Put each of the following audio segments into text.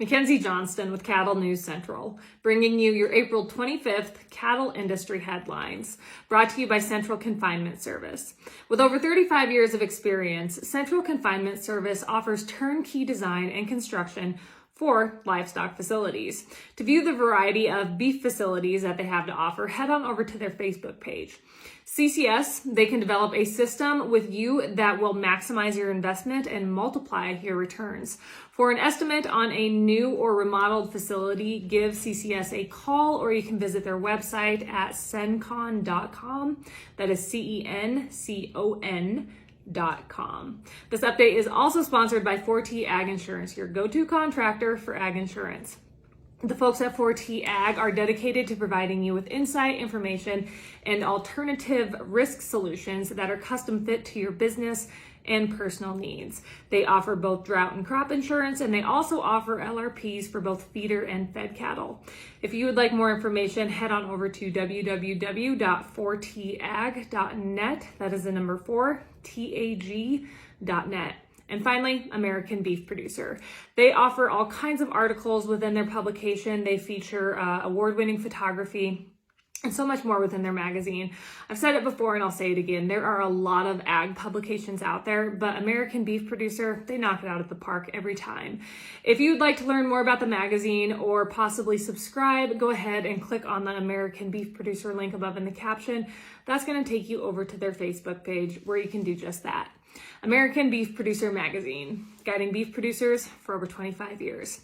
Mackenzie Johnston with Cattle News Central, bringing you your April 25th cattle industry headlines, brought to you by Central Confinement Service. With over 35 years of experience, Central Confinement Service offers turnkey design and construction for livestock facilities. To view the variety of beef facilities that they have to offer, head on over to their Facebook page. CCS, they can develop a system with you that will maximize your investment and multiply your returns. For an estimate on a new or remodeled facility, give CCS a call, or you can visit their website at cencon.com. That is CENCON.com. This update is also sponsored by 4T Ag Insurance, your go-to contractor for ag insurance. The folks at 4T Ag are dedicated to providing you with insight, information, and alternative risk solutions that are custom fit to your business and personal needs. They offer both drought and crop insurance, and they also offer LRPs for both feeder and fed cattle. If you would like more information, head on over to www.4tag.net. That is the number 4, TAG.net. And finally, American Beef Producer. They offer all kinds of articles within their publication. They feature award-winning photography and so much more within their magazine. I've said it before and I'll say it again. There are a lot of ag publications out there, but American Beef Producer, they knock it out of the park every time. If you'd like to learn more about the magazine or possibly subscribe, go ahead and click on the American Beef Producer link above in the caption. That's going to take you over to their Facebook page where you can do just that. American Beef Producer Magazine, guiding beef producers for over 25 years.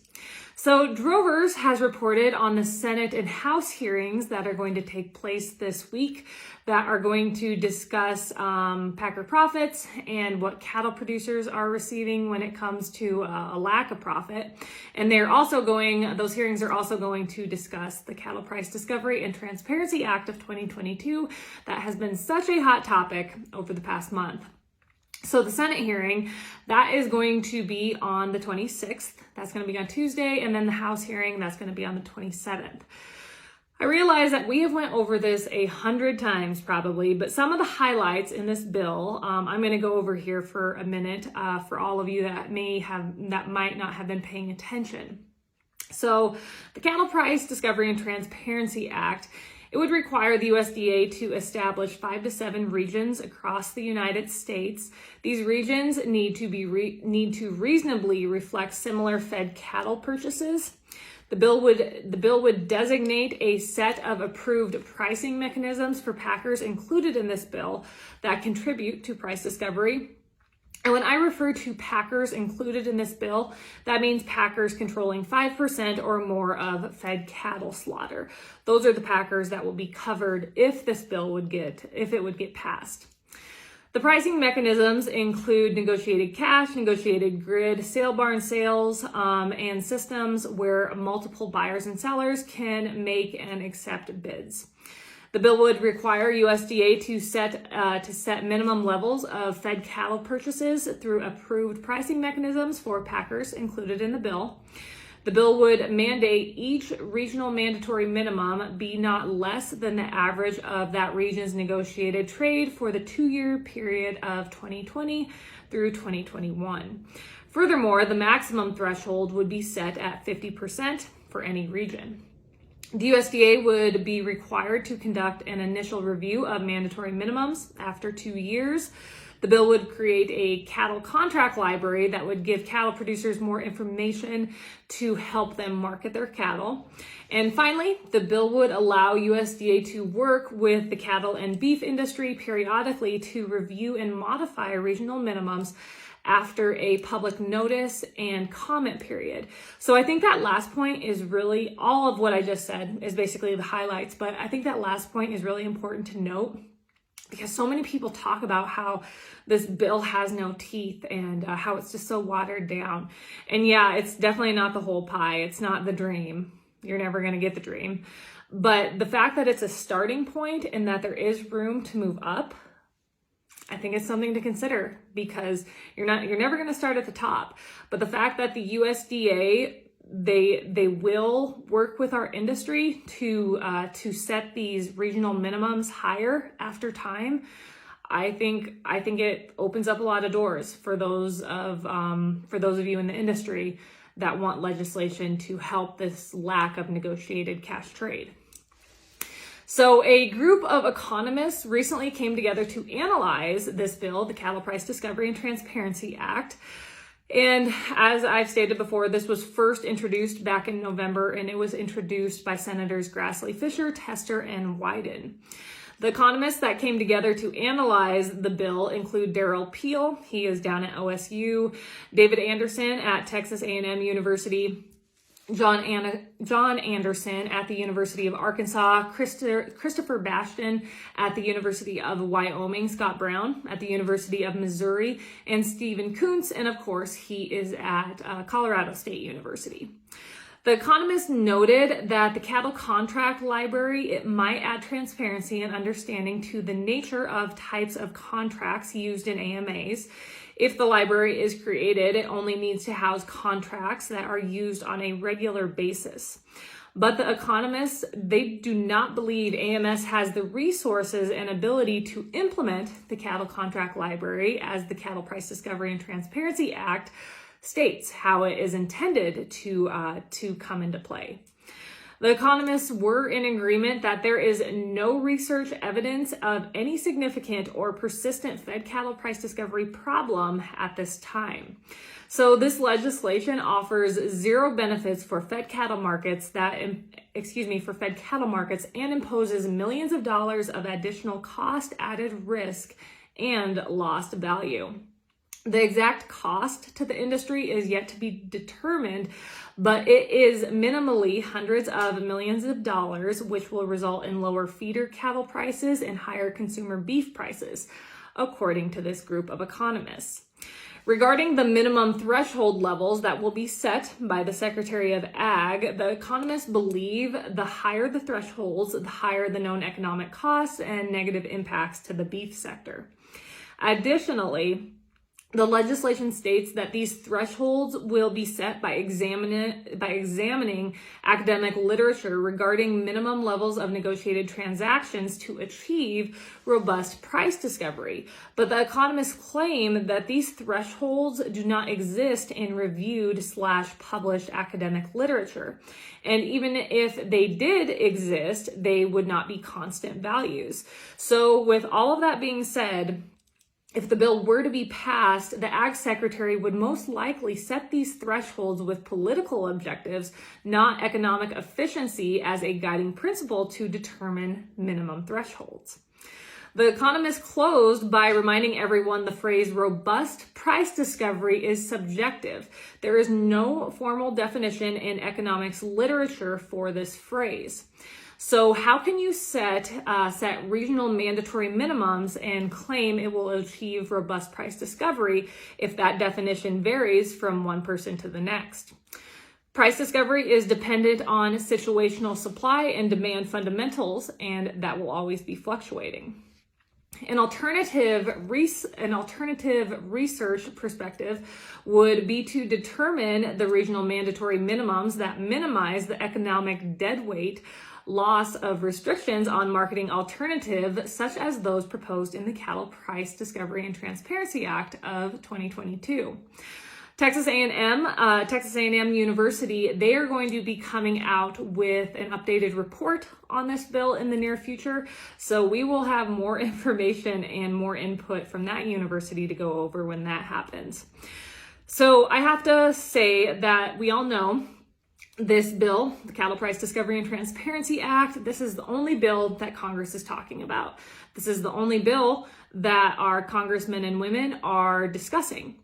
So Drovers has reported on the Senate and House hearings that are going to take place this week that are going to discuss packer profits and what cattle producers are receiving when it comes to a lack of profit. And those hearings are also going to discuss the Cattle Price Discovery and Transparency Act of 2022 that has been such a hot topic over the past month. So the Senate hearing, that is going to be on the 26th. That's going to be on Tuesday. And then the House hearing, that's going to be on the 27th. I realize that we have went over this 100 times probably, but some of the highlights in this bill, I'm going to go over here for a minute for all of you that might not have been paying attention. So the Cattle Price Discovery and Transparency Act, it would require the USDA to establish 5 to 7 regions across the United States. These regions need to reasonably reflect similar fed cattle purchases. The bill would designate a set of approved pricing mechanisms for packers included in this bill that contribute to price discovery. And when I refer to packers included in this bill, that means packers controlling 5% or more of fed cattle slaughter. Those are the packers that will be covered if this bill would get passed. The pricing mechanisms include negotiated cash, negotiated grid, sale barn sales, and systems where multiple buyers and sellers can make and accept bids. The bill would require USDA to set minimum levels of fed cattle purchases through approved pricing mechanisms for packers included in the bill. The bill would mandate each regional mandatory minimum be not less than the average of that region's negotiated trade for the 2-year period of 2020 through 2021. Furthermore, the maximum threshold would be set at 50% for any region. The USDA would be required to conduct an initial review of mandatory minimums after 2 years. The bill would create a cattle contract library that would give cattle producers more information to help them market their cattle. And finally, the bill would allow USDA to work with the cattle and beef industry periodically to review and modify regional minimums after a public notice and comment period. So I think that last point is really, all of what I just said is basically the highlights, but I think that last point is really important to note because so many people talk about how this bill has no teeth and how it's just so watered down. And yeah, it's definitely not the whole pie. It's not the dream. You're never going to get the dream. But the fact that it's a starting point and that there is room to move up, I think it's something to consider because you're never going to start at the top. But the fact that the USDA, they will work with our industry to set these regional minimums higher after time, I think it opens up a lot of doors for those of you in the industry that want legislation to help this lack of negotiated cash trade. So a group of economists recently came together to analyze this bill, the Cattle Price Discovery and Transparency Act. And as I've stated before, this was first introduced back in November, and it was introduced by Senators Grassley, Fisher, Tester, and Wyden. The economists that came together to analyze the bill include Darrell Peel, he is down at OSU, David Anderson at Texas A&M University, John Anderson at the University of Arkansas, Christopher Bastion at the University of Wyoming, Scott Brown at the University of Missouri, and Stephen Kuntz, and of course he is at Colorado State University. The economist noted that the cattle contract library, it might add transparency and understanding to the nature of types of contracts used in AMAs. If the library is created, it only needs to house contracts that are used on a regular basis. But the economists, they do not believe AMS has the resources and ability to implement the cattle contract library as the Cattle Price Discovery and Transparency Act states how it is intended to come into play. The economists were in agreement that there is no research evidence of any significant or persistent fed cattle price discovery problem at this time. So this legislation offers zero benefits for fed cattle markets and imposes millions of dollars of additional cost, added risk, and lost value. The exact cost to the industry is yet to be determined, but it is minimally hundreds of millions of dollars, which will result in lower feeder cattle prices and higher consumer beef prices, according to this group of economists. Regarding the minimum threshold levels that will be set by the Secretary of Ag, the economists believe the higher the thresholds, the higher the known economic costs and negative impacts to the beef sector. Additionally, the legislation states that these thresholds will be set by examining academic literature regarding minimum levels of negotiated transactions to achieve robust price discovery. But the economists claim that these thresholds do not exist in reviewed/published academic literature. And even if they did exist, they would not be constant values. So with all of that being said, if the bill were to be passed, the Ag Secretary would most likely set these thresholds with political objectives, not economic efficiency, as a guiding principle to determine minimum thresholds. The economist closed by reminding everyone the phrase robust price discovery is subjective. There is no formal definition in economics literature for this phrase. So how can you set regional mandatory minimums and claim it will achieve robust price discovery if that definition varies from one person to the next? Price discovery is dependent on situational supply and demand fundamentals, and that will always be fluctuating. An alternative research perspective would be to determine the regional mandatory minimums that minimize the economic deadweight loss of restrictions on marketing alternatives, such as those proposed in the Cattle Price Discovery and Transparency Act of 2022. Texas A&M University, they are going to be coming out with an updated report on this bill in the near future. So we will have more information and more input from that university to go over when that happens. So I have to say that we all know this bill, the Cattle Price Discovery and Transparency Act, this is the only bill that Congress is talking about. This is the only bill that our congressmen and women are discussing.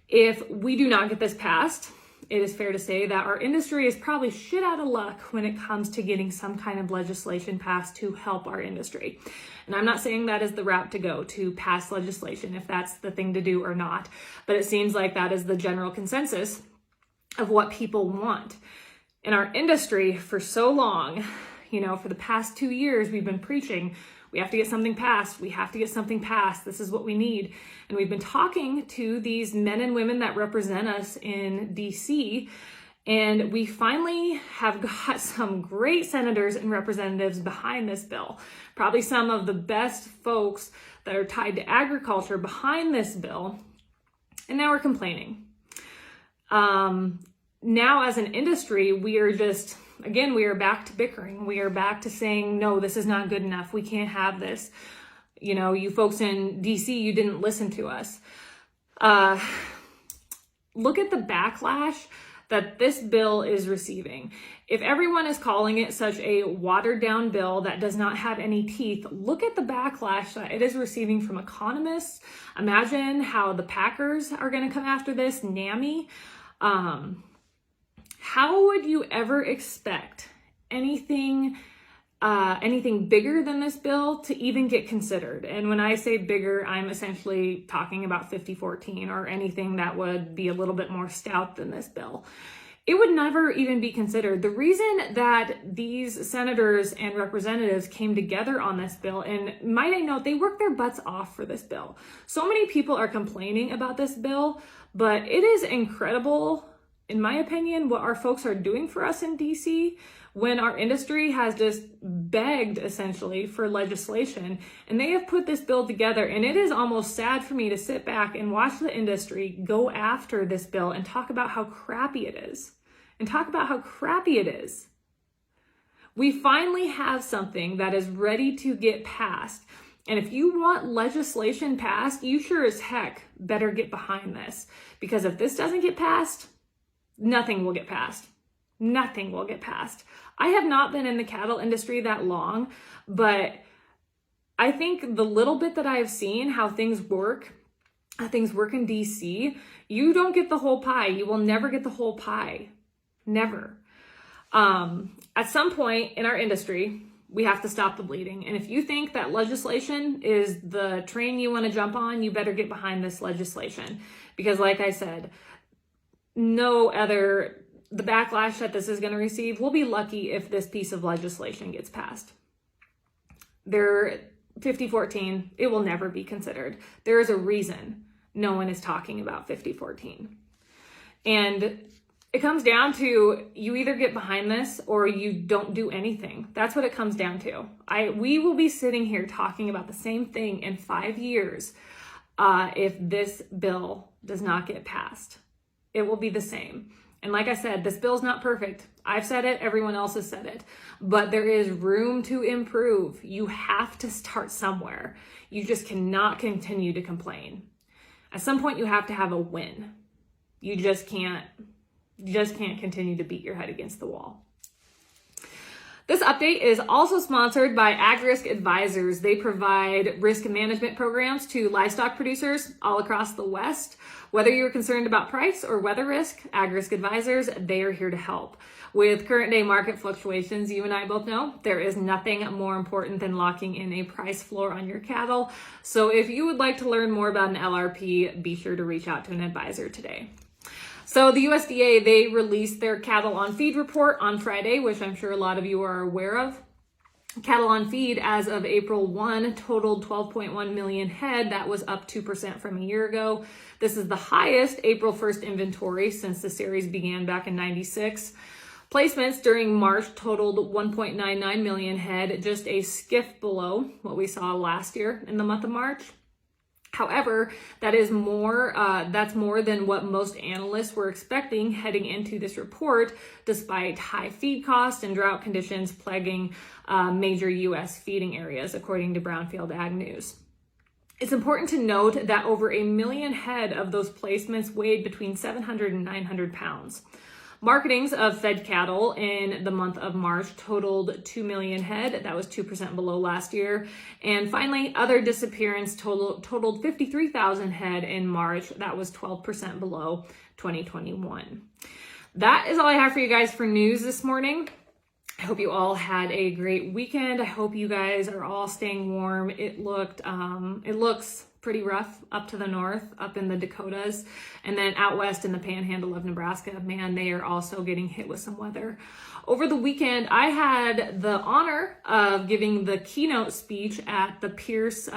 If we do not get this passed, it is fair to say that our industry is probably shit out of luck when it comes to getting some kind of legislation passed to help our industry. And I'm not saying that is the route to go, to pass legislation, if that's the thing to do or not. But it seems like that is the general consensus of what people want. In our industry for so long, for the past 2 years, we've been preaching, we have to get something passed. We have to get something passed. This is what we need. And we've been talking to these men and women that represent us in DC, and we finally have got some great senators and representatives behind this bill. Probably some of the best folks that are tied to agriculture behind this bill. And now we're complaining. now as an industry, we are back to bickering. We are back to saying, no, this is not good enough. We can't have this. You know, you folks in DC, you didn't listen to us. Look at the backlash that this bill is receiving. If everyone is calling it such a watered down bill that does not have any teeth, look at the backlash that it is receiving from economists. Imagine how the Packers are going to come after this, NAMI. How would you ever expect anything bigger than this bill to even get considered? And when I say bigger, I'm essentially talking about 5014 or anything that would be a little bit more stout than this bill. It would never even be considered. The reason that these senators and representatives came together on this bill, and might I note, they worked their butts off for this bill. So many people are complaining about this bill, but it is incredible, in my opinion, what our folks are doing for us in DC when our industry has just begged essentially for legislation, and they have put this bill together. And it is almost sad for me to sit back and watch the industry go after this bill and talk about how crappy it is. We finally have something that is ready to get passed. And if you want legislation passed, you sure as heck better get behind this. Because if this doesn't get passed, nothing will get passed. Nothing will get passed. I have not been in the cattle industry that long, but I think the little bit that I have seen how things work in DC, you don't get the whole pie. You will never get the whole pie. Never. At some point in our industry, we have to stop the bleeding. And if you think that legislation is the train you want to jump on, you better get behind this legislation. Because like I said, the backlash that this is going to receive, we'll be lucky if this piece of legislation gets passed. 5014, it will never be considered. There is a reason no one is talking about 5014. And it comes down to, you either get behind this or you don't do anything. That's what it comes down to. We will be sitting here talking about the same thing in 5 years if this bill does not get passed. It will be the same. And like I said, this bill's not perfect. I've said it, everyone else has said it, but there is room to improve. You have to start somewhere. You just cannot continue to complain. At some point, you have to have a win. You just can't continue to beat your head against the wall. This update is also sponsored by AgRisk Advisors. They provide risk management programs to livestock producers all across the West. Whether you're concerned about price or weather risk, AgRisk Advisors, they are here to help. With current day market fluctuations, you and I both know there is nothing more important than locking in a price floor on your cattle. So if you would like to learn more about an LRP, be sure to reach out to an advisor today. So the USDA, they released their cattle on feed report on Friday, which I'm sure a lot of you are aware of. Cattle on feed as of April 1 totaled 12.1 million head. That was up 2% from a year ago. This is the highest April 1st inventory since the series began back in '96. Placements during March totaled 1.99 million head, just a skiff below what we saw last year in the month of March. However, that's more than what most analysts were expecting heading into this report, despite high feed costs and drought conditions plaguing major U.S. feeding areas, according to Brownfield Ag News. It's important to note that over 1 million head of those placements weighed between 700 and 900 pounds. Marketings of fed cattle in the month of March totaled 2 million head. That was 2% below last year. And finally, other disappearance totaled 53,000 head in March. That was 12% below 2021. That is all I have for you guys for news this morning. I hope you all had a great weekend. I hope you guys are all staying warm. It looks pretty rough up to the north, up in the Dakotas, and then out west in the panhandle of Nebraska. Man, they are also getting hit with some weather. Over the weekend, I had the honor of giving the keynote speech at the Pierce,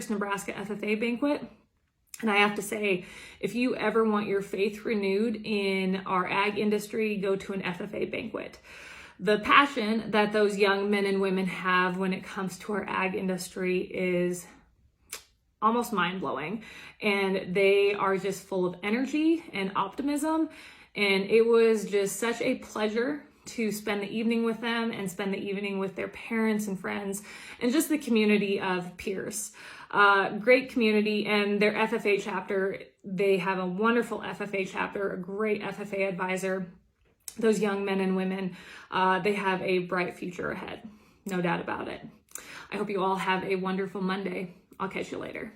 Nebraska FFA banquet. And I have to say, if you ever want your faith renewed in our ag industry, go to an FFA banquet. The passion that those young men and women have when it comes to our ag industry is almost mind-blowing, and they are just full of energy and optimism, And it was just such a pleasure to spend the evening with them and spend the evening with their parents and friends and just the community of peers. Great community, and their FFA chapter, they have a wonderful FFA chapter, a great FFA advisor. Those young men and women, they have a bright future ahead, no doubt about it. I hope you all have a wonderful Monday. I'll catch you later.